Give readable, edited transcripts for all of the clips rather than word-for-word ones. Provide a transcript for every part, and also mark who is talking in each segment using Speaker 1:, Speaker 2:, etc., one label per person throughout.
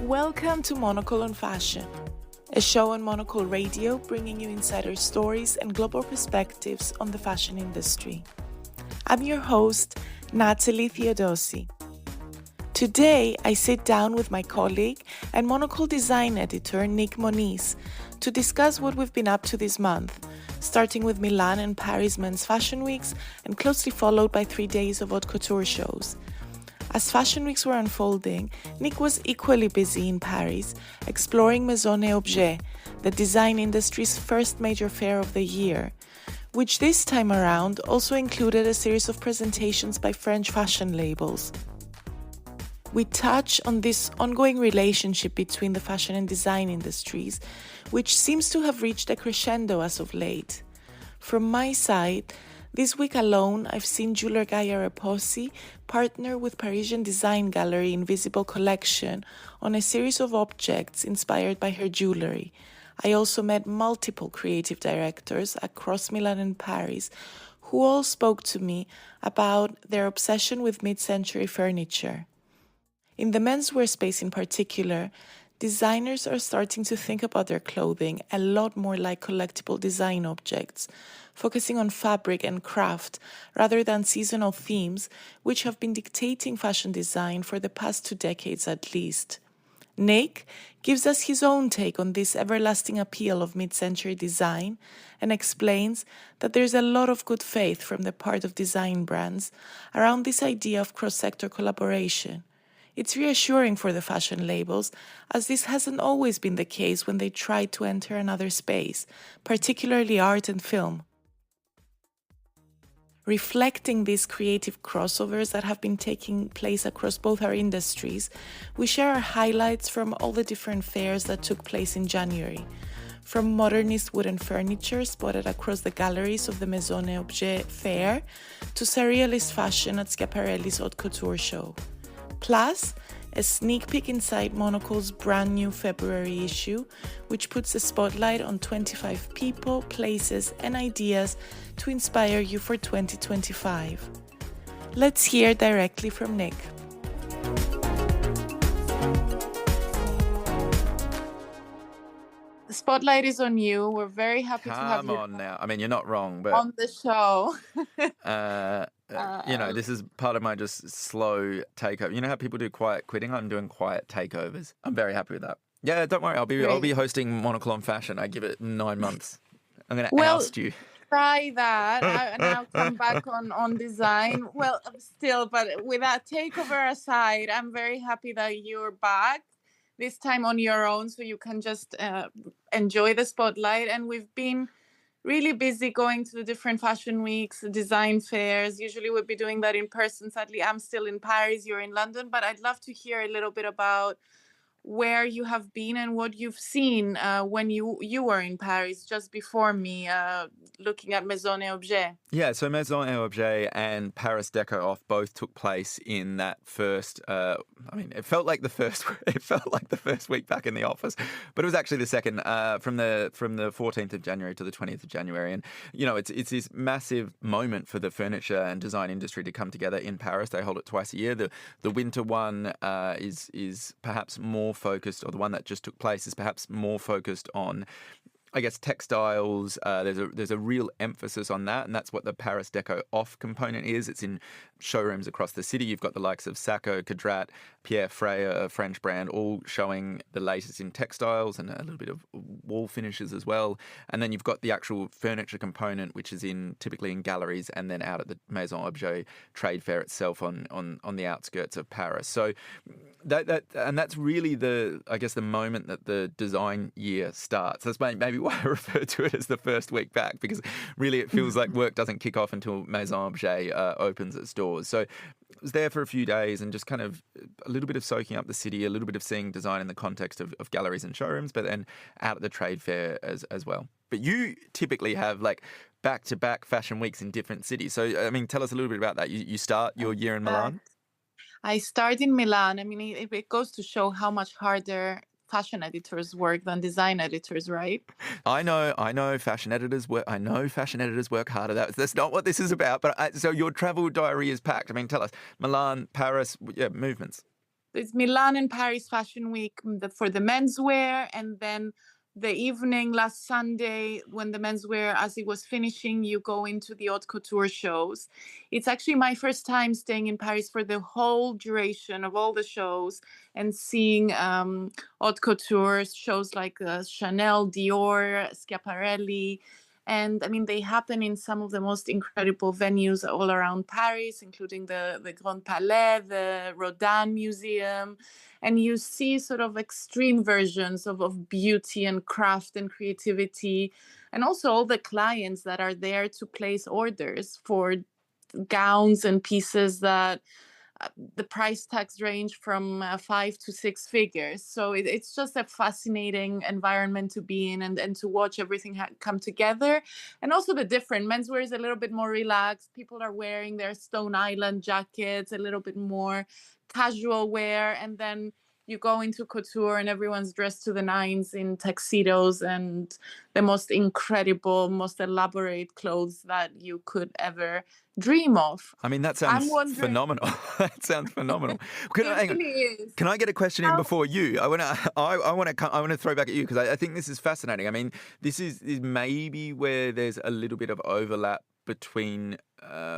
Speaker 1: Welcome to Monocle on Fashion, a show on Monocle Radio bringing you insider stories and global perspectives on the fashion industry. I'm your host, Natalie Theodosi. Today, I sit down with my colleague and Monocle design editor, Nic Monisse, to discuss what we've been up to this month, starting with Milan and Paris men's fashion weeks and closely followed by 3 days of haute couture shows. As fashion weeks were unfolding, Nic was equally busy in Paris, exploring Maison et Objet, the design industry's first major fair of the year, which this time around also included a series of presentations by French fashion labels. We touch on this ongoing relationship between the fashion and design industries, which seems to have reached a crescendo as of late. From my side, this week alone, I've seen jeweler Gaia Reposi partner with Parisian design gallery Invisible Collection on a series of objects inspired by her jewellery. I also met multiple creative directors across Milan and Paris who all spoke to me about their obsession with mid-century furniture. In the menswear space in particular, designers are starting to think about their clothing a lot more like collectible design objects, focusing on fabric and craft rather than seasonal themes, which have been dictating fashion design for the past 2 decades at least. Nic gives us his own take on this everlasting appeal of mid-century design and explains that there's a lot of good faith from the part of design brands around this idea of cross-sector collaboration. It's reassuring for the fashion labels, as this hasn't always been the case when they try to enter another space, particularly art and film. Reflecting these creative crossovers that have been taking place across both our industries, we share our highlights from all the different fairs that took place in January, from modernist wooden furniture spotted across the galleries of the Maison et Objet fair to surrealist fashion at Schiaparelli's haute couture show. Plus, a sneak peek inside Monocle's brand new February issue, which puts a spotlight on 25 people, places, and ideas to inspire you for 2025. Let's hear directly from Nic. The spotlight is on you. We're very happy to have you.
Speaker 2: Come on now. I mean, you're not wrong, but
Speaker 1: on the show.
Speaker 2: This is part of my just slow takeover. You know how people do quiet quitting? I'm doing quiet takeovers. I'm very happy with that. Yeah, don't worry. I'll be hosting Monocle on Fashion. I give it 9 months. I'm going to oust you.
Speaker 1: Try that and I'll come back on design. Well, still, but with that takeover aside, I'm very happy that you're back. This time on your own, so you can just enjoy the spotlight. And we've been really busy going to the different fashion weeks, design fairs. Usually we'd be doing that in person. Sadly, I'm still in Paris, you're in London, but I'd love to hear a little bit about where you have been and what you've seen when you were in Paris just before me, looking at Maison et Objet.
Speaker 2: Yeah, so Maison et Objet and Paris Deco Off both took place in that first. It felt like the first week back in the office, but it was actually the second, from the 14th of January to the 20th of January, and it's this massive moment for the furniture and design industry to come together in Paris. They hold it twice a year. The winter one is perhaps more focused, or the one that just took place is perhaps more focused on, I guess, textiles. There's a real emphasis on that, and that's what the Paris Deco Off component is. It's in showrooms across the city. You've got the likes of Sacco, Cadrat, Pierre Frayer, a French brand, all showing the latest in textiles and a little bit of wall finishes as well. And then you've got the actual furniture component, which is typically in galleries and then out at the Maison Objet trade fair itself on the outskirts of Paris. So that's really the moment that the design year starts. That's maybe why I refer to it as the first week back, because really it feels like work doesn't kick off until Maison Objet opens its doors. So I was there for a few days and just kind of a little bit of soaking up the city, a little bit of seeing design in the context of galleries and showrooms, but then out at the trade fair as well. But you typically have like back-to-back fashion weeks in different cities. So, I mean, tell us a little bit about that. You start your year in Milan?
Speaker 1: I start in Milan. I mean, it goes to show how much harder fashion editors work than design editors, right?
Speaker 2: I know fashion editors work. I know fashion editors work harder. That's not what this is about. But so your travel diary is packed. I mean, tell us, Milan, Paris, movements.
Speaker 1: It's Milan and Paris Fashion Week for the menswear, and then the evening last Sunday when the menswear, as it was finishing, you go into the haute couture shows. It's actually my first time staying in Paris for the whole duration of all the shows and seeing haute couture shows like Chanel, Dior, Schiaparelli. And I mean, they happen in some of the most incredible venues all around Paris, including the Grand Palais, the Rodin Museum. And you see sort of extreme versions of beauty and craft and creativity. And also all the clients that are there to place orders for gowns and pieces that the price tags range from 5 to 6 figures. So it's just a fascinating environment to be in and to watch everything come together. And also the different menswear is a little bit more relaxed. People are wearing their Stone Island jackets, a little bit more casual wear. And then you go into couture and everyone's dressed to the nines in tuxedos and the most incredible, most elaborate clothes that you could ever dream of.
Speaker 2: I mean, that sounds phenomenal. That sounds phenomenal. Can I get a question in before you? I want to throw back at you because I think this is fascinating. I mean, this is maybe where there's a little bit of overlap between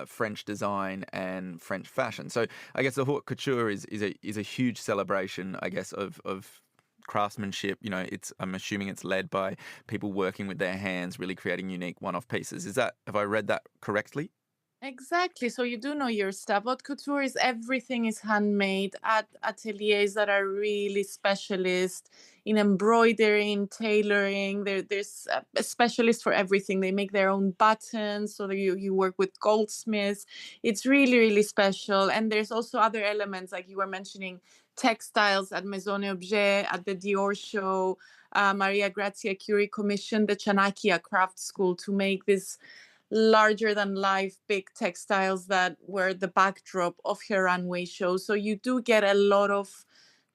Speaker 2: French design and French fashion. So I guess the haute couture is a huge celebration, I guess, of craftsmanship. You know, I'm assuming it's led by people working with their hands, really creating unique one-off pieces. Have I read that correctly?
Speaker 1: Exactly. So you do know your stuff. Haute couture is everything is handmade at ateliers that are really specialist in embroidery, in tailoring. There's a specialist for everything. They make their own buttons. So that you work with goldsmiths. It's really, really special. And there's also other elements, like you were mentioning, textiles at Maison et Objet, at the Dior show. Maria Grazia Curie commissioned the Chanakya craft school to make this larger than life big textiles that were the backdrop of her runway show. So you do get a lot of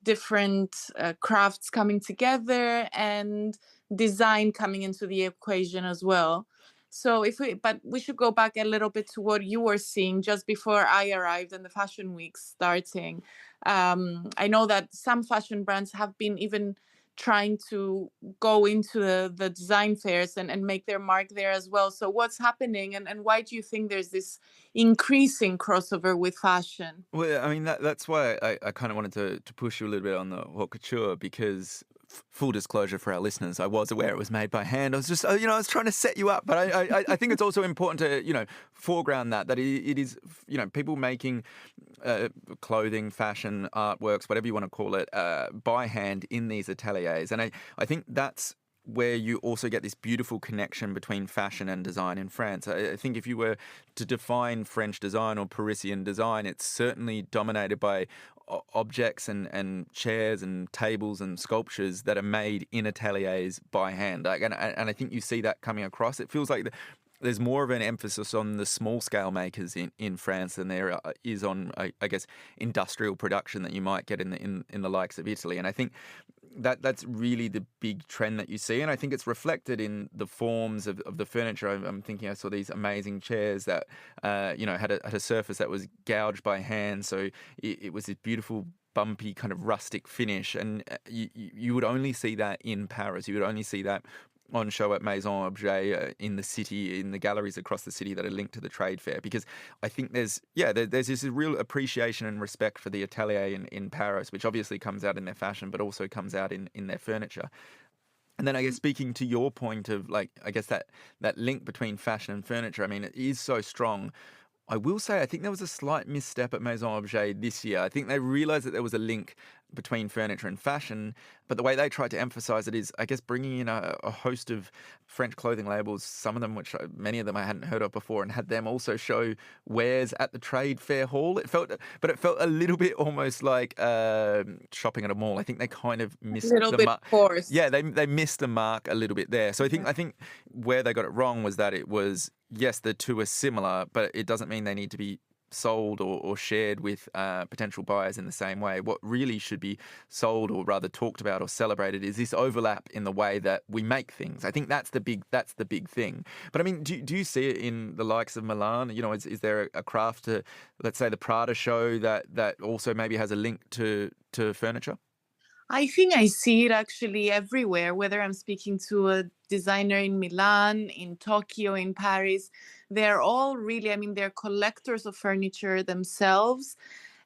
Speaker 1: different crafts coming together and design coming into the equation as well. So but we should go back a little bit to what you were seeing just before I arrived and the fashion week starting. I know that some fashion brands have been even trying to go into the design fairs and make their mark there as well. So what's happening and why do you think there's this increasing crossover with fashion?
Speaker 2: Well, I mean, that's why I kind of wanted to push you a little bit on the haute couture because, full disclosure for our listeners, I was aware it was made by hand. I was just, I was trying to set you up. But I think it's also important to, foreground that it is, people making clothing, fashion, artworks, whatever you want to call it, by hand in these ateliers. And I think that's where you also get this beautiful connection between fashion and design in France. I think if you were to define French design or Parisian design, it's certainly dominated by objects and chairs and tables and sculptures that are made in ateliers by hand. And I think you see that coming across. It feels like there's more of an emphasis on the small-scale makers in France than there is on, I guess, industrial production that you might get in the likes of Italy. And I think that's really the big trend that you see. And I think it's reflected in the forms of the furniture. I'm thinking I saw these amazing chairs that, had a surface that was gouged by hand. So it was this beautiful bumpy kind of rustic finish. And you would only see that in Paris. You would only see that on show at Maison Objet in the city, in the galleries across the city that are linked to the trade fair. Because I think there's this real appreciation and respect for the atelier in Paris, which obviously comes out in their fashion, but also comes out in their furniture. And then I guess speaking to your point of that link between fashion and furniture, I mean, it is so strong. I will say I think there was a slight misstep at Maison Objet this year. I think they realised that there was a link between furniture and fashion, but the way they tried to emphasise it is, I guess, bringing in a host of French clothing labels, some of them, many of them I hadn't heard of before, and had them also show wares at the trade fair hall. It felt a little bit almost like shopping at a mall. I think they kind of missed the mark. Forced. Yeah, they missed the mark a little bit there. So I think where they got it wrong was that it was, yes, the two are similar, but it doesn't mean they need to be sold or shared with potential buyers in the same way. What really should be sold, or rather talked about or celebrated, is this overlap in the way that we make things. I think that's the big thing. But I mean, do you see it in the likes of Milan? You know, is there a craft to, let's say, the Prada show that also maybe has a link to furniture?
Speaker 1: I think I see it actually everywhere, whether I'm speaking to a designer in Milan, in Tokyo, in Paris. They're all really, I mean, they're collectors of furniture themselves.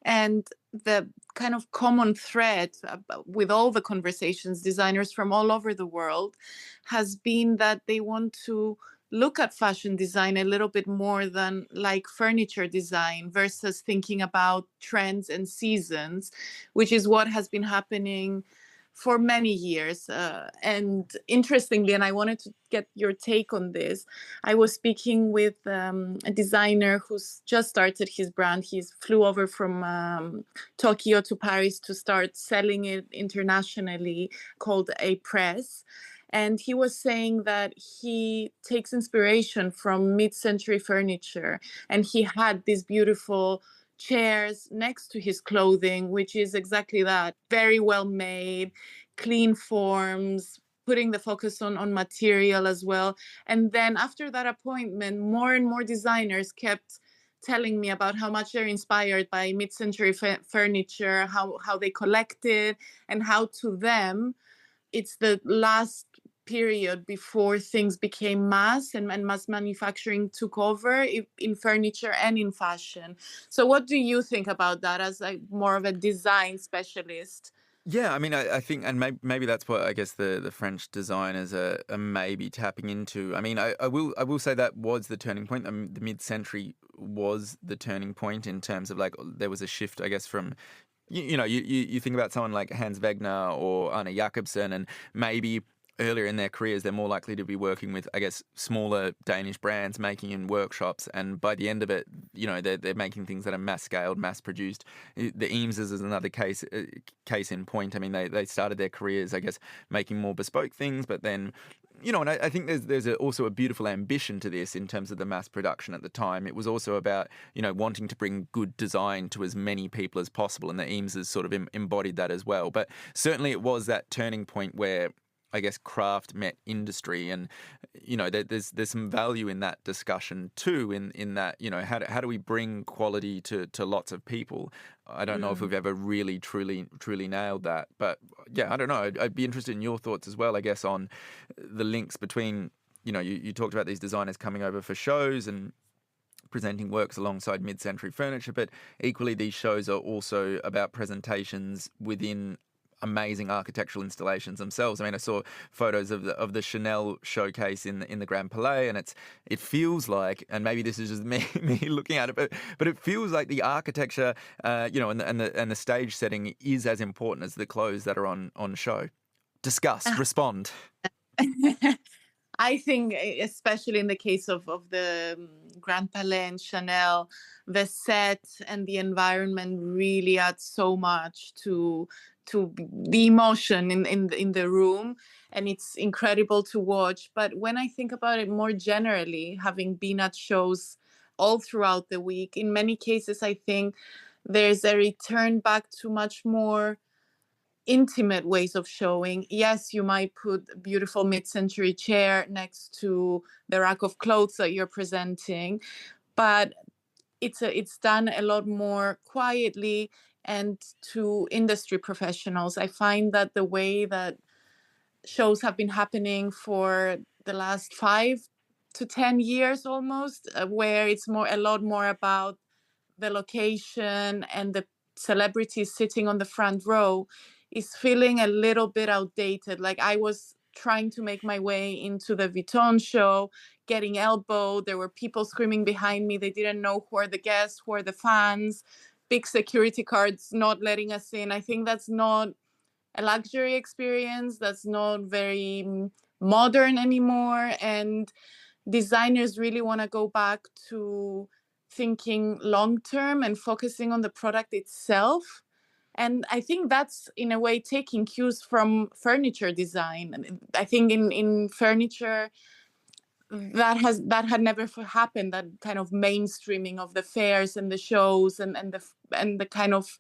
Speaker 1: And the kind of common thread with all the conversations, designers from all over the world, has been that they want to look at fashion design a little bit more than like furniture design, versus thinking about trends and seasons, which is what has been happening for many years. And interestingly, and I wanted to get your take on this, I was speaking with a designer who's just started his brand. He flew over from Tokyo to Paris to start selling it internationally, called A Press. And he was saying that he takes inspiration from mid-century furniture. And he had these beautiful chairs next to his clothing, which is exactly that, very well made, clean forms, putting the focus on material as well. And then after that appointment, more and more designers kept telling me about how much they're inspired by mid-century furniture, how they collect it, and how to them it's the last period before things became mass and mass manufacturing took over in furniture and in fashion. So what do you think about that as more of a design specialist?
Speaker 2: Yeah, I mean, I think, and maybe that's what I guess the French designers are maybe tapping into. I mean, I will say that was the turning point. The mid-century was the turning point in terms of, like, there was a shift, I guess, from you think about someone like Hans Wegner or Anna Jacobsen, and maybe earlier in their careers, they're more likely to be working with, I guess, smaller Danish brands, making in workshops. And by the end of it, they're making things that are mass scaled, mass produced. The Eameses is another case in point. I mean, they started their careers, I guess, making more bespoke things, but then, and I think there's also a beautiful ambition to this in terms of the mass production at the time. It was also about, wanting to bring good design to as many people as possible, and the Eameses sort of embodied that as well. But certainly it was that turning point where, I guess, craft met industry, and there's some value in that discussion too. In that, how do we bring quality to lots of people? I don't know if we've ever really truly nailed that, but yeah, I don't know. I'd be interested in your thoughts as well, I guess, on the links between, you talked about these designers coming over for shows and presenting works alongside mid-century furniture, but equally these shows are also about presentations within amazing architectural installations themselves. I mean, I saw photos of the Chanel showcase in the Grand Palais, and it feels like, and maybe this is just me looking at it, but it feels like the architecture, and the stage setting is as important as the clothes that are on show. Discuss, respond.
Speaker 1: I think, especially in the case of the Grand Palais and Chanel, the set and the environment really add so much to the emotion in the room, and it's incredible to watch. But when I think about it more generally, having been at shows all throughout the week, in many cases, I think there's a return back to much more intimate ways of showing. Yes, you might put a beautiful mid-century chair next to the rack of clothes that you're presenting, but it's done a lot more quietly and to industry professionals. I find that the way that shows have been happening for the last 5 to 10 years almost, where it's a lot more about the location and the celebrities sitting on the front row, is feeling a little bit outdated. Like, I was trying to make my way into the Vuitton show, getting elbowed. There were people screaming behind me. They didn't know who are the guests, who are the fans, big security cards not letting us in. I think that's not a luxury experience. That's not very modern anymore. And designers really want to go back to thinking long term and focusing on the product itself. And I think that's, in a way, taking cues from furniture design. I think in furniture,
Speaker 3: that had never happened, that kind of mainstreaming of the fairs and the shows and the kind of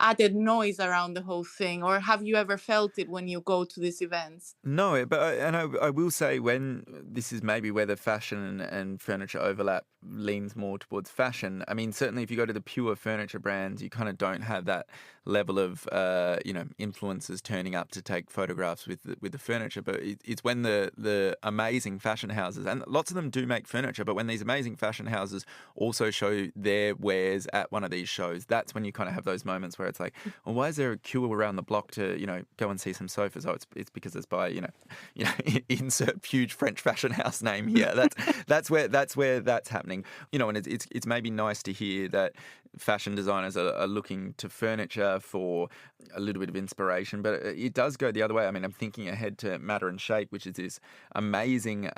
Speaker 3: added noise around the whole thing? Or have you ever felt it when you go to these events?
Speaker 2: No, but I will say, when this is maybe where the fashion and furniture overlap leans more towards fashion. I mean, certainly if you go to the pure furniture brands, you kind of don't have that level of influencers turning up to take photographs with the furniture. But it's when the amazing fashion houses, and lots of them do make furniture, but when these amazing fashion houses also show their wares at one of these shows, that's when you kind of have those moments where it's like, well, why is there a queue around the block to go and see some sofas? Oh, it's because it's by insert huge French fashion house name here. That's where that's happening. And it's maybe nice to hear that fashion designers are looking to furniture for a little bit of inspiration, but it does go the other way. I mean, I'm thinking ahead to Matter and Shape, which is this amazing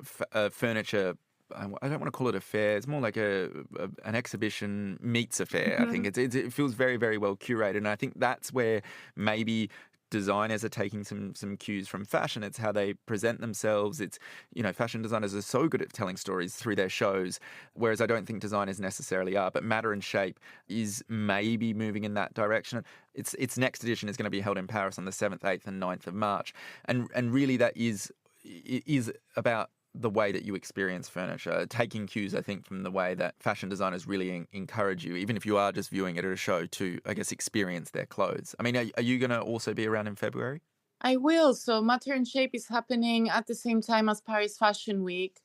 Speaker 2: furniture. I don't want to call it a fair. It's more like an exhibition meets a fair. Mm-hmm. I think it feels very, very well curated, and I think that's where maybe designers are taking some cues from fashion. It's how they present themselves. It's, fashion designers are so good at telling stories through their shows, whereas I don't think designers necessarily are. But Matter and Shape is maybe moving in that direction. Its next edition is going to be held in Paris on the 7th, 8th and 9th of March. And really that is about the way that you experience furniture, taking cues, I think, from the way that fashion designers really encourage you, even if you are just viewing it at a show, to, I guess, experience their clothes. I mean, are you going to also be around in February?
Speaker 3: I will. So Matter and Shape is happening at the same time as Paris Fashion Week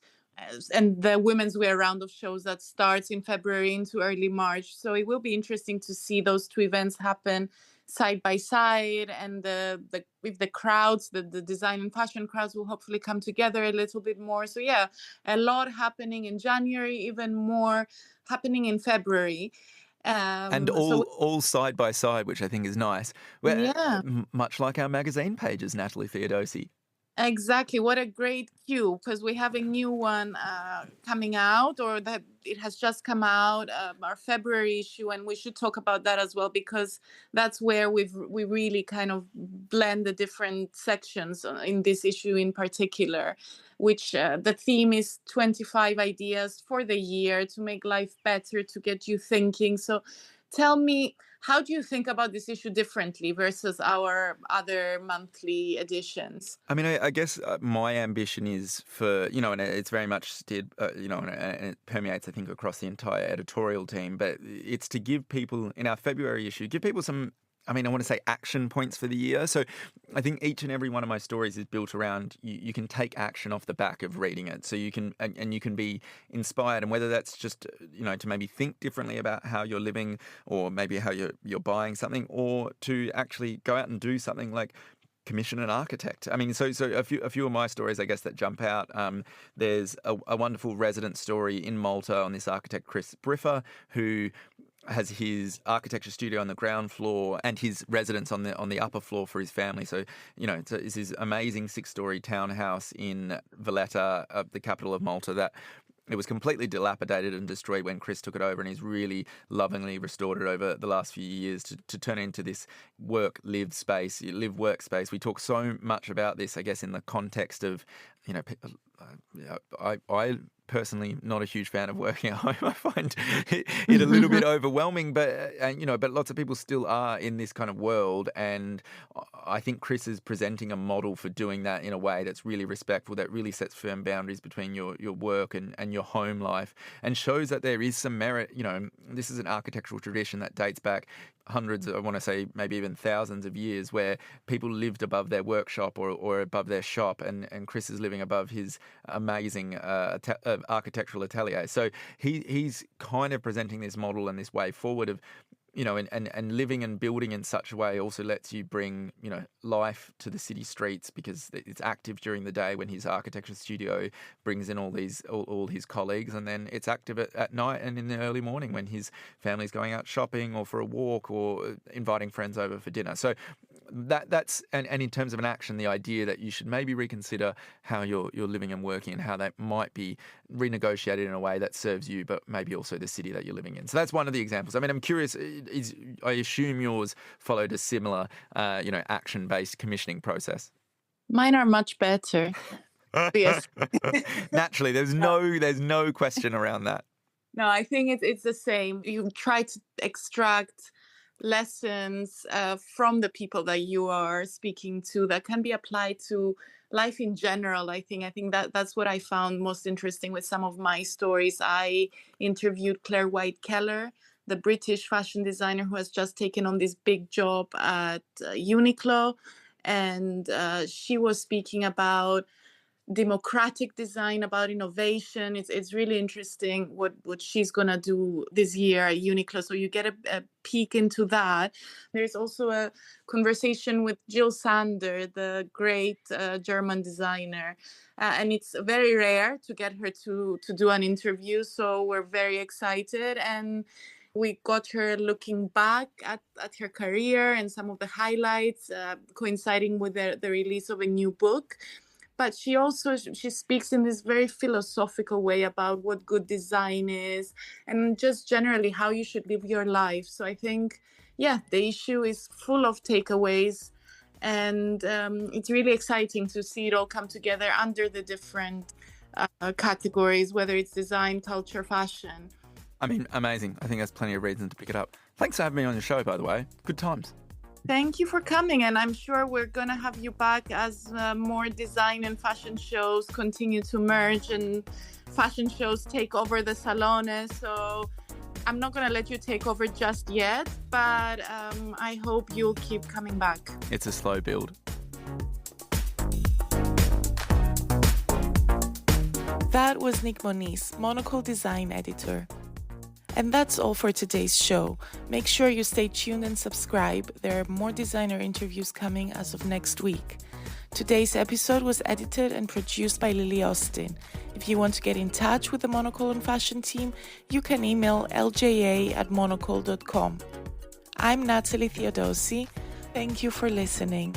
Speaker 3: and the women's wear round of shows that starts in February into early March. So it will be interesting to see those two events happen side by side, and with the crowds, the design and fashion crowds will hopefully come together a little bit more. So yeah, a lot happening in January, even more happening in February.
Speaker 2: And all side by side, which I think is nice.
Speaker 3: Yeah.
Speaker 2: Much like our magazine pages, Natalie Theodosi.
Speaker 3: Exactly. What a great cue, because we have a new one coming out, or that it has just come out, our February issue, and we should talk about that as well, because that's where we really kind of blend the different sections in this issue in particular, which the theme is 25 ideas for the year to make life better, to get you thinking. So tell me, how do you think about this issue differently versus our other monthly editions?
Speaker 2: I mean, I guess my ambition is for, and it's very much steered, and it permeates, I think, across the entire editorial team, but it's to give people, in our February issue, give people some, I want to say action points for the year. So I think each and every one of my stories is built around you can take action off the back of reading it. So you can, and you can be inspired, and whether that's just, to maybe think differently about how you're living, or maybe how you're buying something, or to actually go out and do something like commission an architect. I mean, so a few of my stories, I guess, that jump out. There's a wonderful resident story in Malta on this architect, Chris Briffa, who has his architecture studio on the ground floor and his residence on the upper floor for his family. So, it's his amazing 6-story townhouse in Valletta, the capital of Malta, that it was completely dilapidated and destroyed when Chris took it over, and he's really lovingly restored it over the last few years to turn it into this work-live space, live-work space. We talk so much about this, I guess, in the context of, I personally not a huge fan of working at home. I find it a little bit overwhelming, but lots of people still are in this kind of world, and I think Chris is presenting a model for doing that in a way that's really respectful, that really sets firm boundaries between your work and your home life, and shows that there is some merit. This is an architectural tradition that dates back hundreds, I want to say maybe even thousands of years, where people lived above their workshop or above their shop, and Chris is living above his amazing architectural atelier. So he's kind of presenting this model and this way forward of, and living and building in such a way also lets you bring, life to the city streets, because it's active during the day when his architecture studio brings in all his colleagues, and then it's active at night and in the early morning when his family's going out shopping or for a walk or inviting friends over for dinner. So that's and in terms of an action, the idea that you should maybe reconsider how you're living and working, and how that might be renegotiated in a way that serves you, but maybe also the city that you're living in. So that's one of the examples. I mean, I'm curious, I assume yours followed a similar, action-based commissioning process.
Speaker 3: Mine are much better. Yes.
Speaker 2: Naturally, there's no question around that.
Speaker 3: No, I think it's the same. You try to extract lessons from the people that you are speaking to that can be applied to life in general. I think that's what I found most interesting with some of my stories. I interviewed Claire White Keller, the British fashion designer who has just taken on this big job at Uniqlo, and she was speaking about democratic design, about innovation. It's really interesting what she's gonna do this year at Uniqlo. So you get a peek into that. There's also a conversation with Jill Sander, the great German designer, and it's very rare to get her to do an interview. So we're very excited, and we got her looking back at her career and some of the highlights, coinciding with the release of a new book. But she speaks in this very philosophical way about what good design is and just generally how you should live your life. So I think, the issue is full of takeaways, and it's really exciting to see it all come together under the different categories, whether it's design, culture, fashion.
Speaker 2: I mean, amazing. I think there's plenty of reason to pick it up. Thanks for having me on your show, by the way. Good times.
Speaker 3: Thank you for coming, and I'm sure we're going to have you back as more design and fashion shows continue to merge and fashion shows take over the salones. So I'm not going to let you take over just yet, but I hope you'll keep coming back.
Speaker 2: It's a slow build.
Speaker 1: That was Nic Monisse, Monocle design editor. And that's all for today's show. Make sure you stay tuned and subscribe. There are more designer interviews coming as of next week. Today's episode was edited and produced by Lily Austin. If you want to get in touch with the Monocle and Fashion team, you can email lja@monocle.com. I'm Natalie Theodosi. Thank you for listening.